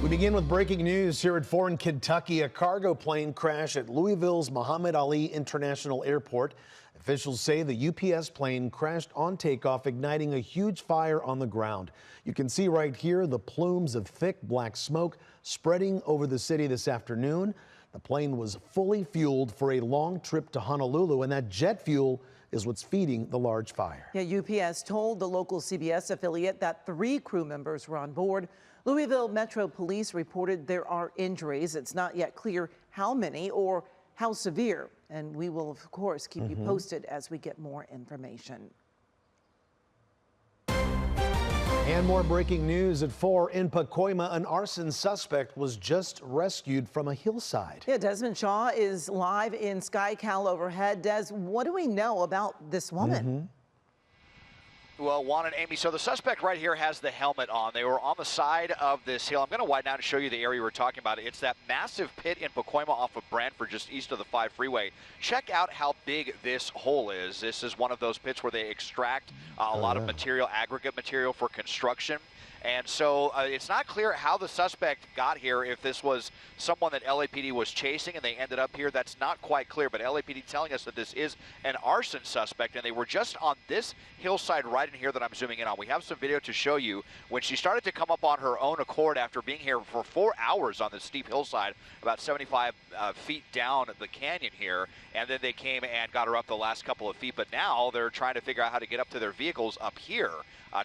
We begin with breaking news here at 4 in Kentucky. A cargo plane crashed at Louisville's Muhammad Ali International Airport. Officials say the UPS plane crashed on takeoff, igniting a huge fire on the ground. You can see right here the plumes of thick black smoke spreading over the city this afternoon. The plane was fully fueled for a long trip to Honolulu, and that jet fuel is what's feeding the large fire. Yeah, UPS told the local CBS affiliate that 3 crew members were on board. Louisville Metro Police reported there are injuries. It's not yet clear how many or how severe, and we will, of course, keep you posted as we get more information. And more breaking news at 4 in Pacoima. An arson suspect was just rescued from a hillside. Yeah, Desmond Shaw is live in KCAL overhead. Des, what do we know about this woman? Well, Juan and Amy, so the suspect right here has the helmet on. They were on the side of this hill. I'm going to widen out and show you the area we're talking about. It's that massive pit in Pacoima off of Brantford, just east of the 5 freeway. Check out how big this hole is. This is one of those pits where they extract a lot of material, aggregate material for construction. And so it's not clear how the suspect got here, if this was someone that LAPD was chasing and they ended up here. That's not quite clear, but LAPD telling us that this is an arson suspect, and they were just on this hillside right in here that I'm zooming in on. We have some video to show you when she started to come up on her own accord after being here for 4 hours on this steep hillside, about 75 feet down the canyon here, and then they came and got her up the last couple of feet, but now they're trying to figure out how to get up to their vehicles up here.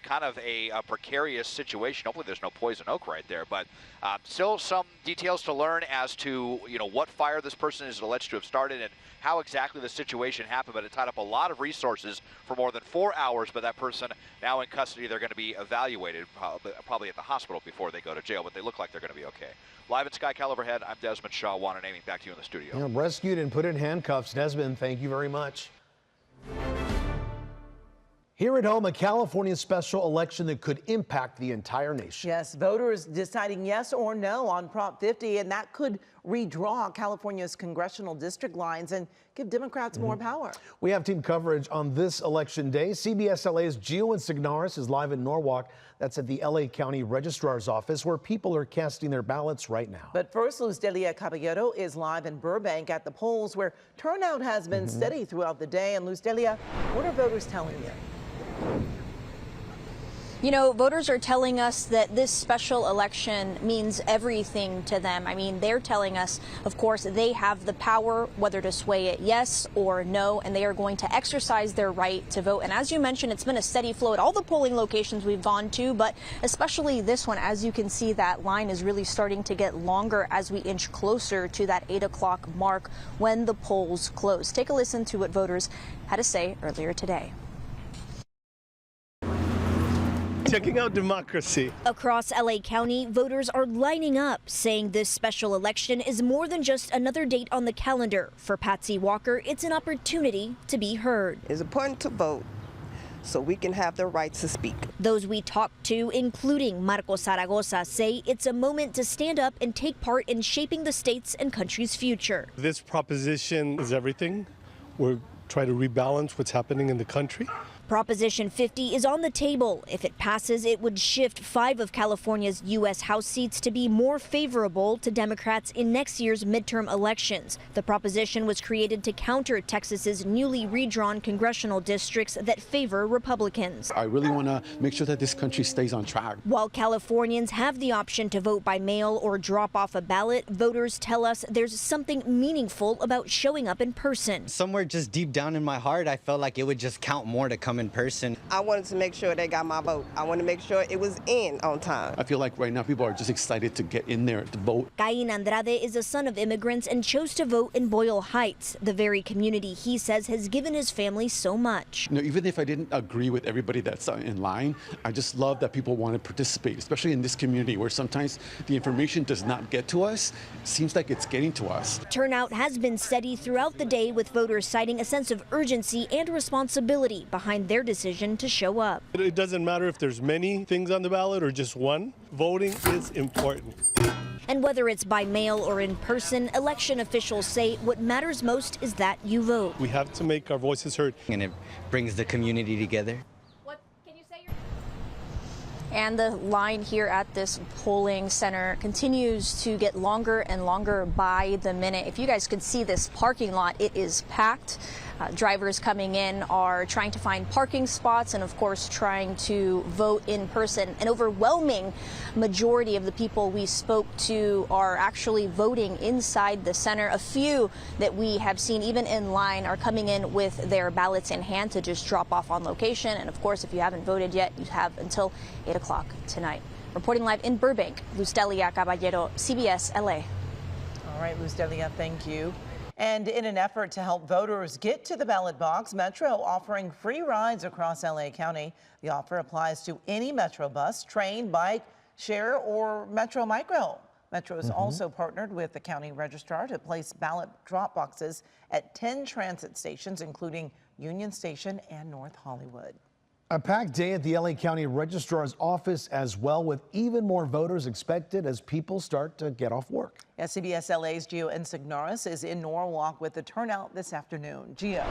Kind of a precarious situation. Hopefully there's no poison oak right there, but still some details to learn as to, you know, what fire this person is alleged to have started and how exactly the situation happened. But it tied up a lot of resources for more than 4 hours, but that person now in custody. They're going to be evaluated probably at the hospital before they go to jail, but they look like they're going to be okay. Live at KCAL overhead, I'm Desmond Shaw. Juan and Amy, back to you in the studio. Yeah, rescued and put in handcuffs. Desmond, thank you very much. Here at home, a California special election that could impact the entire nation. Yes, voters deciding yes or no on Prop 50, and that could redraw California's congressional district lines and give Democrats more power. We have team coverage on this election day. CBSLA's Gio Insignaris is live in Norwalk. That's at the LA County Registrar's office, where people are casting their ballots right now. But first, Luz Delia Caballero is live in Burbank at the polls, where turnout has been steady throughout the day. And Luz Delia, what are voters telling you? You know, voters are telling us that this special election means everything to them. I mean, they're telling us, of course, they have the power whether to sway it yes or no, and they are going to exercise their right to vote. And as you mentioned, it's been a steady flow at all the polling locations we've gone to, but especially this one. As you can see, that line is really starting to get longer as we inch closer to that 8 o'clock mark when the polls close. Take a listen to what voters had to say earlier today. Checking out democracy. Across LA County, voters are lining up, saying this special election is more than just another date on the calendar. For Patsy Walker, it's an opportunity to be heard. It's important to vote so we can have the right to speak. Those we talked to, including Marcos Zaragoza, say it's a moment to stand up and take part in shaping the state's and country's future. This proposition is everything. We're trying to rebalance what's happening in the country. Proposition 50 is on the table. If it passes, it would shift 5 of California's U.S. House seats to be more favorable to Democrats in next year's midterm elections. The proposition was created to counter Texas's newly redrawn congressional districts that favor Republicans. I really want to make sure that this country stays on track. While Californians have the option to vote by mail or drop off a ballot, voters tell us there's something meaningful about showing up in person. Somewhere just deep down in my heart, I felt like it would just count more to come in person. I wanted to make sure they got my vote. I want to make sure it was in on time. I feel like right now people are just excited to get in there to vote. Cain Andrade is a son of immigrants and chose to vote in Boyle Heights, the very community he says has given his family so much. You know, even if I didn't agree with everybody that's in line, I just love that people want to participate, especially in this community where sometimes the information does not get to us. It seems like it's getting to us. Turnout has been steady throughout the day, with voters citing a sense of urgency and responsibility behind their decision to show up. It doesn't matter if there's many things on the ballot or just one. Voting is important. And whether it's by mail or in person, election officials say what matters most is that you vote. We have to make our voices heard. And it brings the community together. And the line here at this polling center continues to get longer and longer by the minute. If you guys could see this parking lot, it is packed. Drivers coming in are trying to find parking spots and, of course, trying to vote in person. An overwhelming majority of the people we spoke to are actually voting inside the center. A few that we have seen even in line are coming in with their ballots in hand to just drop off on location. And, of course, if you haven't voted yet, you have until 8 o'clock tonight. Reporting live in Burbank, Luz Delia Caballero, CBS LA. All right, Luz Delia, thank you. And in an effort to help voters get to the ballot box, Metro offering free rides across LA County. The offer applies to any Metro bus, train, bike, share, or Metro Micro. Metro has also partnered with the county registrar to place ballot drop boxes at 10 transit stations, including Union Station and North Hollywood. A packed day at the LA County Registrar's office as well, with even more voters expected as people start to get off work. Yeah, CBSLA's Gio Insignaris is in Norwalk with the turnout this afternoon. Gio.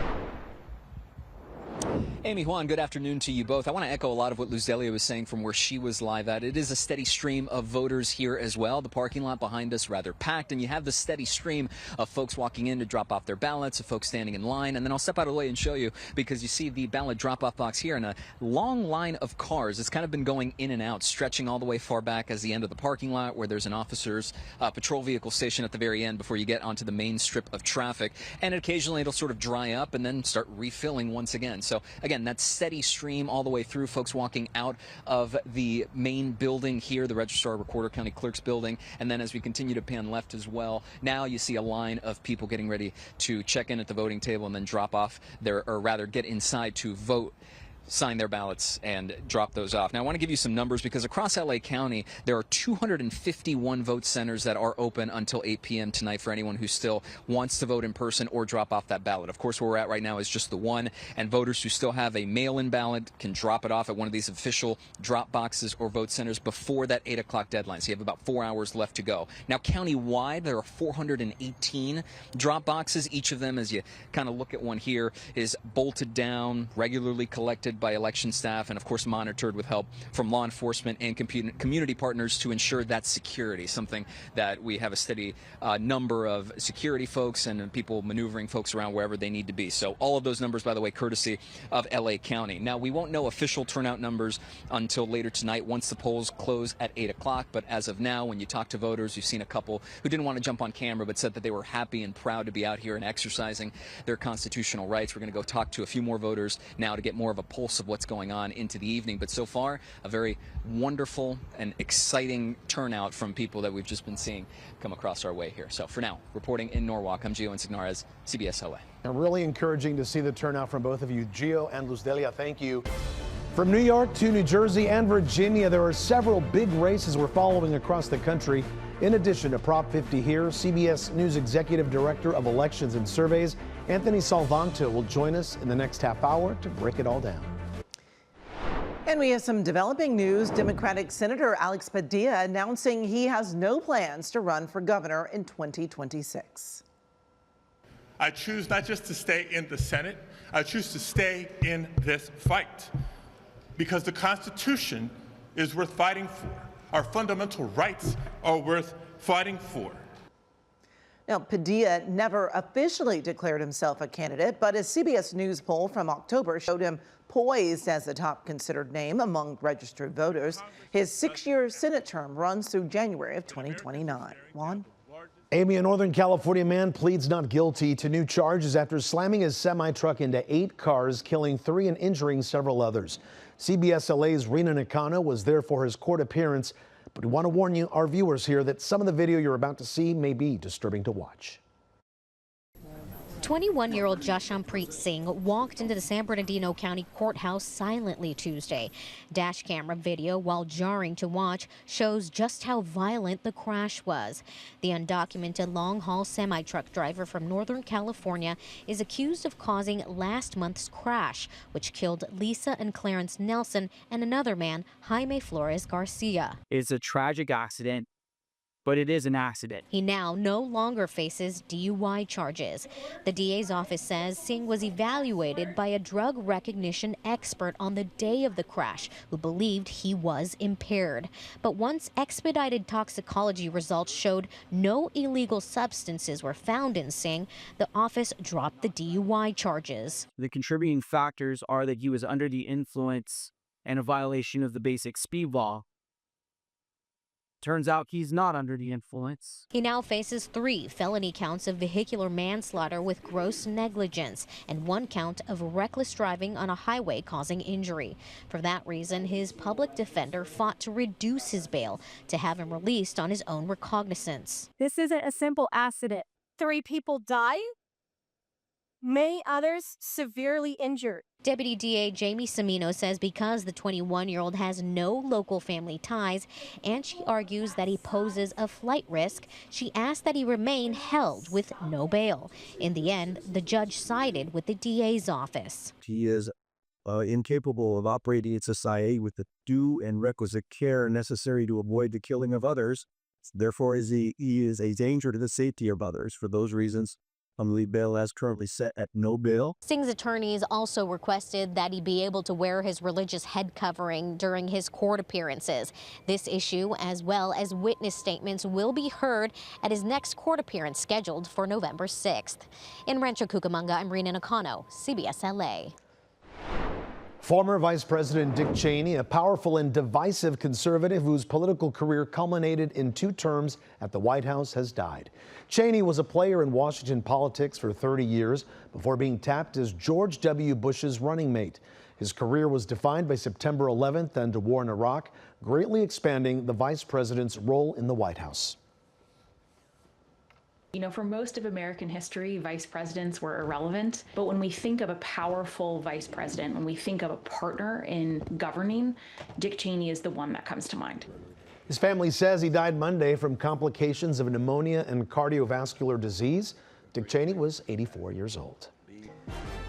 Amy, Juan, good afternoon to you both. I want to echo a lot of what Luz Delia was saying from where she was live at. It is a steady stream of voters here as well. The parking lot behind us rather packed, and you have the steady stream of folks walking in to drop off their ballots, of folks standing in line. And then I'll step out of the way and show you, because you see the ballot drop-off box here and a long line of cars. It's kind of been going in and out, stretching all the way far back as the end of the parking lot, where there's an officer's patrol vehicle station at the very end before you get onto the main strip of traffic. And occasionally it'll sort of dry up and then start refilling once again. So again, that steady stream all the way through, folks walking out of the main building here, the Registrar Recorder County Clerk's building. And then as we continue to pan left as well, now you see a line of people getting ready to check in at the voting table and then drop off their, or rather get inside to vote, sign their ballots and drop those off. Now, I want to give you some numbers because across LA County, there are 251 vote centers that are open until 8 p.m. tonight for anyone who still wants to vote in person or drop off that ballot. Of course, where we're at right now is just the one, and voters who still have a mail-in ballot can drop it off at one of these official drop boxes or vote centers before that 8 o'clock deadline. So you have about 4 hours left to go. Now, countywide, there are 418 drop boxes. Each of them, as you kind of look at one here, is bolted down, regularly collected by election staff, and of course monitored with help from law enforcement and community partners to ensure that security, something that we have a steady number of security folks and people maneuvering folks around wherever they need to be. So all of those numbers, by the way, courtesy of LA County. Now, we won't know official turnout numbers until later tonight once the polls close at 8 o'clock, but as of now, when you talk to voters, you've seen a couple who didn't want to jump on camera but said that they were happy and proud to be out here and exercising their constitutional rights. We're going to go talk to a few more voters now to get more of a pulse of what's going on into the evening. But so far, a very wonderful and exciting turnout from people that we've just been seeing come across our way here. So for now, reporting in Norwalk, I'm Gio Insignaris, CBSLA. Really encouraging to see the turnout from both of you, Gio and Luz Delia. Thank you. From New York to New Jersey and Virginia, there are several big races we're following across the country. In addition to Prop 50 here, CBS News Executive Director of Elections and Surveys, Anthony Salvanto, will join us in the next half hour to break it all down. And we have some developing news. Democratic Senator Alex Padilla announcing he has no plans to run for governor in 2026. I choose not just to stay in the Senate, I choose to stay in this fight because the Constitution is worth fighting for. Our fundamental rights are worth fighting for. Now, Padilla never officially declared himself a candidate, but a CBS News poll from October showed him poised as the top considered name among registered voters. His 6-year Senate term runs through January of 2029. Juan? Amy, a Northern California man pleads not guilty to new charges after slamming his semi-truck into 8 cars, killing 3 and injuring several others. CBSLA's Rena Nakano was there for his court appearance, but we want to warn you, our viewers here, that some of the video you're about to see may be disturbing to watch. 21-year-old Jashampreet Singh walked into the San Bernardino County Courthouse silently Tuesday. Dash camera video, while jarring to watch, shows just how violent the crash was. The undocumented long-haul semi-truck driver from Northern California is accused of causing last month's crash, which killed Lisa and Clarence Nelson and another man, Jaime Flores Garcia. It's a tragic accident. but it is an accident. He now no longer faces DUI charges. The DA's office says Singh was evaluated by a drug recognition expert on the day of the crash who believed he was impaired. But once expedited toxicology results showed no illegal substances were found in Singh, the office dropped the DUI charges. The contributing factors are that he was under the influence and a violation of the basic speed law. Turns out he's not under the influence. He now faces 3 felony counts of vehicular manslaughter with gross negligence and 1 count of reckless driving on a highway causing injury. For that reason, his public defender fought to reduce his bail to have him released on his own recognizance. This isn't a simple accident. 3 people died, many others severely injured. Deputy DA Jamie Semino says because the 21-year-old has no local family ties and she argues that he poses a flight risk, she asked that he remain held with no bail. In the end, the judge sided with the DA's office. He is incapable of operating in society with the due and requisite care necessary to avoid the killing of others. Therefore, he is a danger to the safety of others. For those reasons, bail as currently set at no bail. Singh's attorneys also requested that he be able to wear his religious head covering during his court appearances. This issue, as well as witness statements, will be heard at his next court appearance scheduled for November 6th. In Rancho Cucamonga, I'm Rena Nakano, CBSLA. Former Vice President Dick Cheney, a powerful and divisive conservative whose political career culminated in 2 terms at the White House, has died. Cheney was a player in Washington politics for 30 years before being tapped as George W. Bush's running mate. His career was defined by September 11th and the war in Iraq, greatly expanding the vice president's role in the White House. You know, for most of American history, vice presidents were irrelevant. But when we think of a powerful vice president, when we think of a partner in governing, Dick Cheney is the one that comes to mind. His family says he died Monday from complications of pneumonia and cardiovascular disease. Dick Cheney was 84 years old.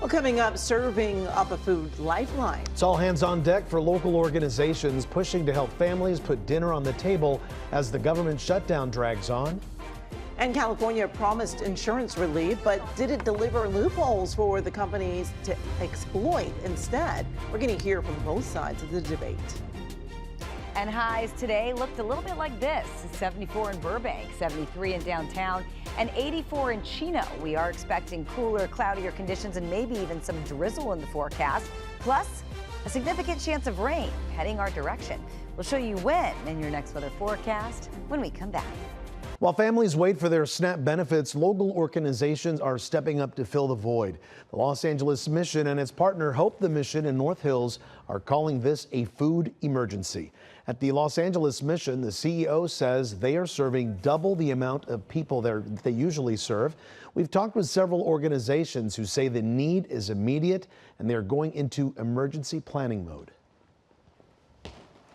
Well, coming up, serving up a food lifeline. It's all hands on deck for local organizations pushing to help families put dinner on the table as the government shutdown drags on. And California promised insurance relief, but did it deliver loopholes for the companies to exploit instead? We're going to hear from both sides of the debate. And highs today looked a little bit like this: 74 in Burbank, 73 in downtown, and 84 in Chino. We are expecting cooler, cloudier conditions and maybe even some drizzle in the forecast, plus a significant chance of rain heading our direction. We'll show you when in your next weather forecast when we come back. While families wait for their SNAP benefits, local organizations are stepping up to fill the void. The Los Angeles Mission and its partner Hope the Mission in North Hills are calling this a food emergency. At the Los Angeles Mission, the CEO says they are serving double the amount of people they usually serve. We've talked with several organizations who say the need is immediate and they're going into emergency planning mode.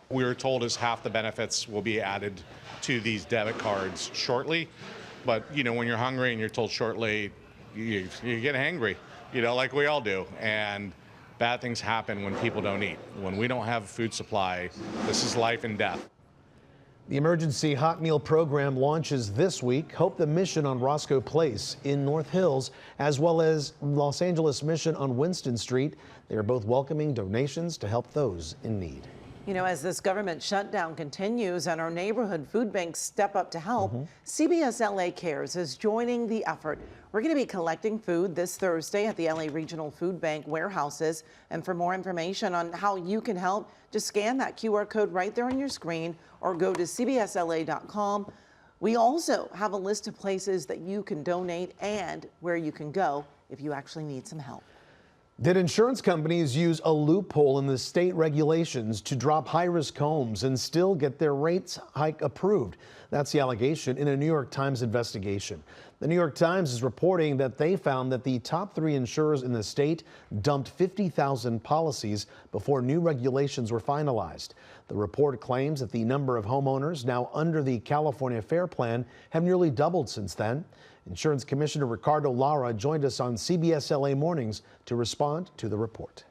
We were told as half the benefits will be added to these debit cards shortly. But, you know, when you're hungry and you're told shortly, you get hangry, you know, like we all do. And bad things happen when people don't eat. When we don't have a food supply, this is life and death. The emergency hot meal program launches this week. Hope the Mission on Roscoe Place in North Hills, as well as Los Angeles Mission on Winston Street. They are both welcoming donations to help those in need. You know, as this government shutdown continues and our neighborhood food banks step up to help, CBSLA Cares is joining the effort. We're going to be collecting food this Thursday at the LA Regional Food Bank warehouses. And for more information on how you can help, just scan that QR code right there on your screen or go to cbsla.com. We also have a list of places that you can donate and where you can go if you actually need some help. Did insurance companies use a loophole in the state regulations to drop high-risk homes and still get their rates hike approved? That's the allegation in a New York Times investigation. The New York Times is reporting that they found that the top 3 insurers in the state dumped 50,000 policies before new regulations were finalized. The report claims that the number of homeowners now under the California Fair Plan have nearly doubled since then. Insurance Commissioner Ricardo Lara joined us on CBSLA Mornings to respond to the report.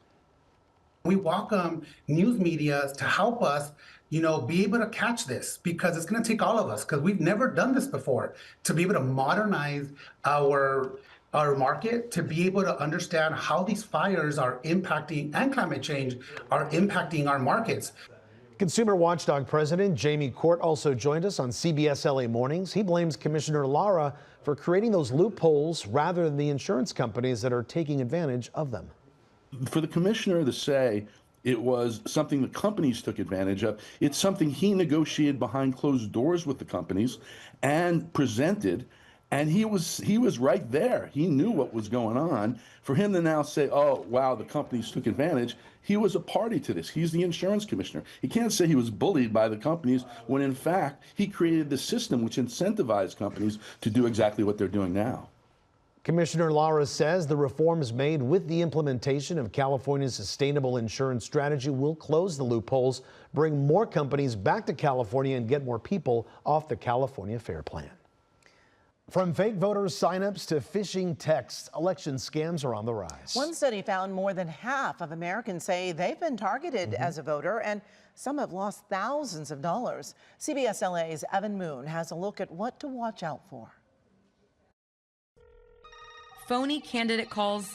We welcome news media to help us be able to catch this, because it's going to take all of us, because we've never done this before, to be able to modernize our market, to be able to understand how these fires are impacting, and climate change are impacting our markets. Consumer Watchdog President Jamie Court also joined us on CBSLA Mornings. He blames Commissioner Lara for creating those loopholes rather than the insurance companies that are taking advantage of them. For the commissioner to say it was something the companies took advantage of, it's something he negotiated behind closed doors with the companies and presented, and he was right there. He knew what was going on. For him to now say, oh, wow, the companies took advantage, he was a party to this. He's the insurance commissioner. He can't say he was bullied by the companies when, in fact, he created the system which incentivized companies to do exactly what they're doing now. Commissioner Lara says the reforms made with the implementation of California's sustainable insurance strategy will close the loopholes, bring more companies back to California, and get more people off the California Fair Plan. From fake voter signups to phishing texts, election scams are on the rise. One study found more than half of Americans say they've been targeted as a voter, and some have lost thousands of dollars. CBSLA's Evan Moon has a look at what to watch out for. Phony candidate calls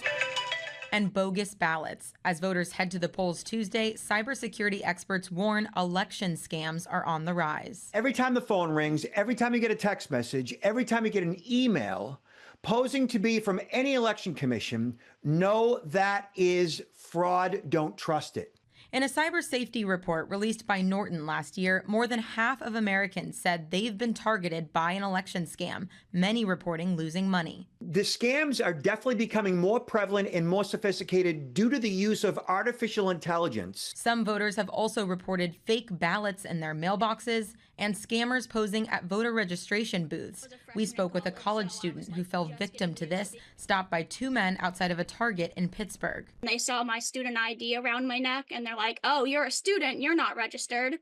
and bogus ballots. As voters head to the polls Tuesday, cybersecurity experts warn election scams are on the rise. Every time the phone rings, every time you get a text message, every time you get an email posing to be from any election commission, know that is fraud. Don't trust it. In a cyber safety report released by Norton last year, more than half of Americans said they've been targeted by an election scam, many reporting losing money. The scams are definitely becoming more prevalent and more sophisticated due to the use of artificial intelligence. Some voters have also reported fake ballots in their mailboxes and scammers posing at voter registration booths. We spoke with a college student who fell victim to this, stopped by two men outside of a Target in Pittsburgh. They saw my student ID around my neck and they're like, oh, you're a student, you're not registered.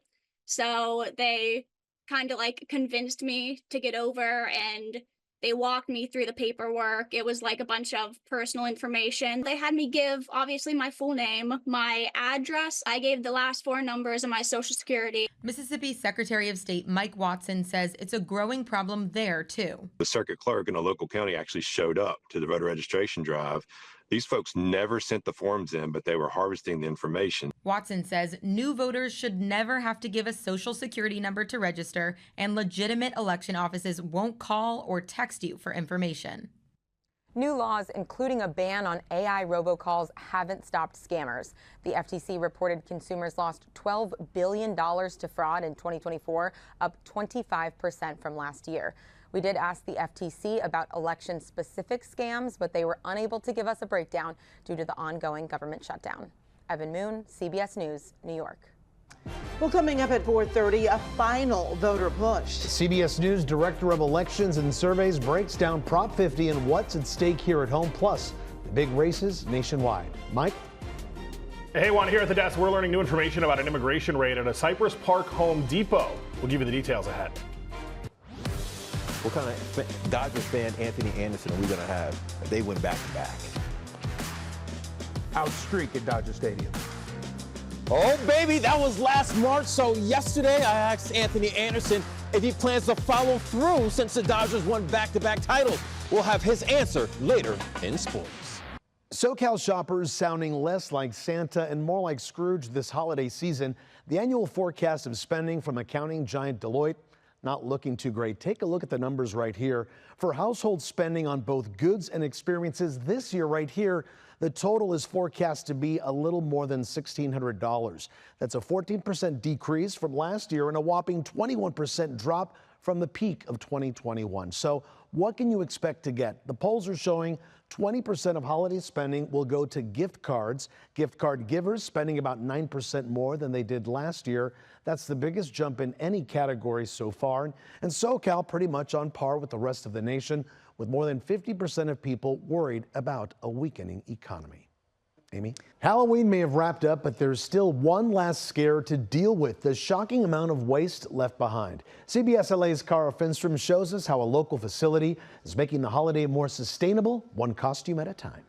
So they kind of like convinced me to get over, and they walked me through the paperwork. It was like a bunch of personal information. They had me give, obviously, my full name, my address. I gave the last 4 numbers of my social security. Mississippi Secretary of State Mike Watson says it's a growing problem there, too. The circuit clerk in a local county actually showed up to the voter registration drive. These folks never sent the forms in, but they were harvesting the information. Watson says new voters should never have to give a social security number to register, and legitimate election offices won't call or text you for information. New laws, including a ban on AI robocalls, haven't stopped scammers. The FTC reported consumers lost $12 billion to fraud in 2024, up 25% from last year. We did ask the FTC about election-specific scams, but they were unable to give us a breakdown due to the ongoing government shutdown. Evan Moon, CBS News, New York. Well, coming up at 4:30, a final voter push. CBS News Director of Elections and Surveys breaks down Prop 50 and what's at stake here at home, plus the big races nationwide. Mike? Hey, Juan, here at the desk, we're learning new information about an immigration raid at a Cypress Park Home Depot. We'll give you the details ahead. What kind of Dodgers fan Anthony Anderson are we going to have if they win back-to-back? Out streak at Dodger Stadium. Oh, baby, that was last March. So yesterday I asked Anthony Anderson if he plans to follow through since the Dodgers won back-to-back titles. We'll have his answer later in sports. SoCal shoppers sounding less like Santa and more like Scrooge this holiday season. The annual forecast of spending from accounting giant Deloitte not looking too great. Take a look at the numbers right here. For household spending on both goods and experiences this year right here, the total is forecast to be a little more than $1,600. That's a 14% decrease from last year and a whopping 21% drop from the peak of 2021. So what can you expect to get? The polls are showing 20% of holiday spending will go to gift cards. Gift card givers spending about 9% more than they did last year. That's the biggest jump in any category so far. And SoCal pretty much on par with the rest of the nation, with more than 50% of people worried about a weakening economy. Amy? Halloween may have wrapped up, but there's still one last scare to deal with: the shocking amount of waste left behind. CBSLA's Cara Finstrom shows us how a local facility is making the holiday more sustainable, one costume at a time.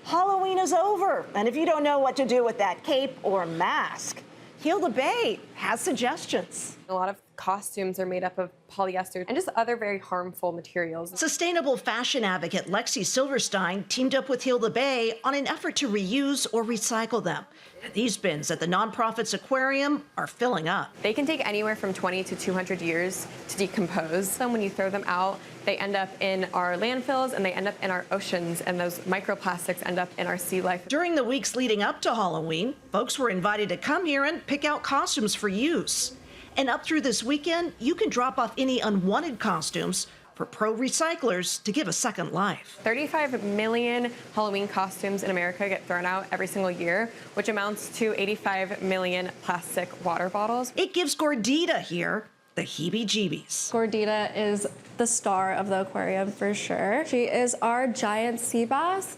Halloween is over, and if you don't know what to do with that cape or mask, Hilda Bay has suggestions. A lot of costumes are made up of polyester and just other very harmful materials. Sustainable fashion advocate Lexi Silverstein teamed up with Hilda Bay on an effort to reuse or recycle them. These bins at the nonprofit's aquarium are filling up. They can take anywhere from 20 to 200 years to decompose. Then when you throw them out, they end up in our landfills and they end up in our oceans, and those microplastics end up in our sea life. During the weeks leading up to Halloween, folks were invited to come here and pick out costumes for use. And up through this weekend, you can drop off any unwanted costumes for pro recyclers to give a second life. 35 million Halloween costumes in America get thrown out every single year, which amounts to 85 million plastic water bottles. It gives Gordita here the heebie-jeebies. Gordita is the star of the aquarium for sure. She is our giant sea bass.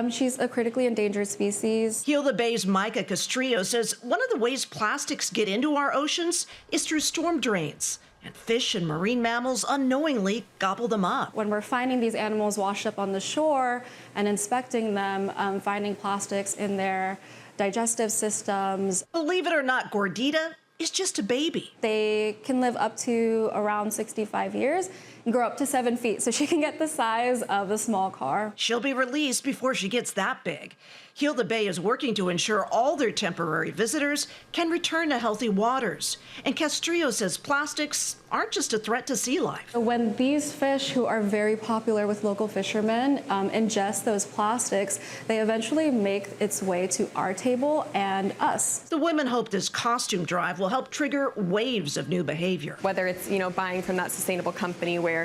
She's a critically endangered species. Hilda Bay's Micah Castrillo says one of the ways plastics get into our oceans is through storm drains. And fish and marine mammals unknowingly gobble them up. When we're finding these animals washed up on the shore and inspecting them, finding plastics in their digestive systems. Believe it or not, Gordita is just a baby. They can live up to around 65 years and grow up to 7 feet, so she can get the size of a small car. She'll be released before she gets that big. Hilda Bay is working to ensure all their temporary visitors can return to healthy waters. And Castrillo says plastics aren't just a threat to sea life. When these fish, who are very popular with local fishermen, ingest those plastics, they eventually make its way to our table and us. The women hope this costume drive will help trigger waves of new behavior. Whether it's, buying from that sustainable company where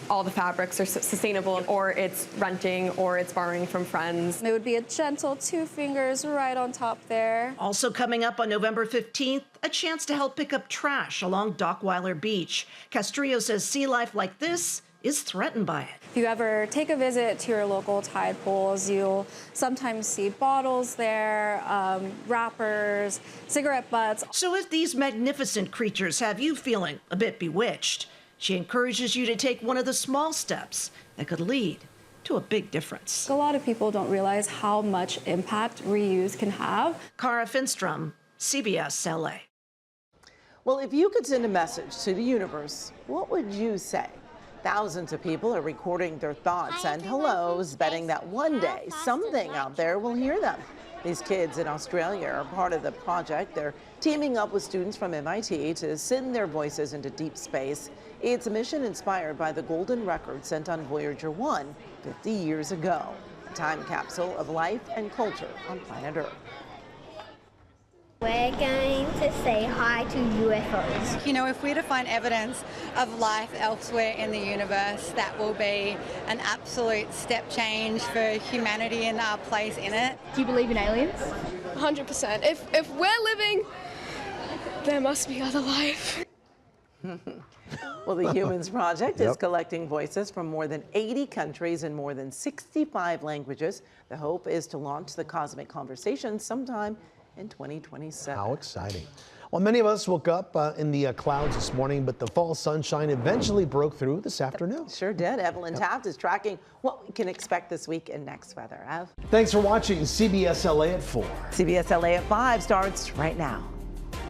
all the fabrics are sustainable, or it's renting, or it's borrowing from friends. It would be a gentle 2 fingers right on top there. Also coming up on November 15th, a chance to help pick up trash along Dockweiler Beach. Castrillo says sea life like this is threatened by it. If you ever take a visit to your local tide pools, you'll sometimes see bottles there, wrappers, cigarette butts. So if these magnificent creatures have you feeling a bit bewitched, she encourages you to take one of the small steps that could lead to a big difference. A lot of people don't realize how much impact reuse can have. Cara Finstrom, CBSLA. Well, if you could send a message to the universe, what would you say? Thousands of people are recording their thoughts and hellos, betting that one day something out there will hear them. These kids in Australia are part of the project. They're teaming up with students from MIT to send their voices into deep space. It's a mission inspired by the golden record sent on Voyager 1 50 years ago, a time capsule of life and culture on planet Earth. We're going to say hi to UFOs. You know, if we're to find evidence of life elsewhere in the universe, that will be an absolute step change for humanity and our place in it. Do you believe in aliens? 100%. If we're living, there must be other life. Well, the Humans Project is collecting voices from more than 80 countries in more than 65 languages. The hope is to launch the cosmic conversation sometime in 2027. How exciting. Well, many of us woke up in the clouds this morning, but the fall sunshine eventually broke through this afternoon. Sure did. Evelyn Taft is tracking what we can expect this week in next weather. Thanks for watching CBSLA at 4. CBSLA at 5 starts right now.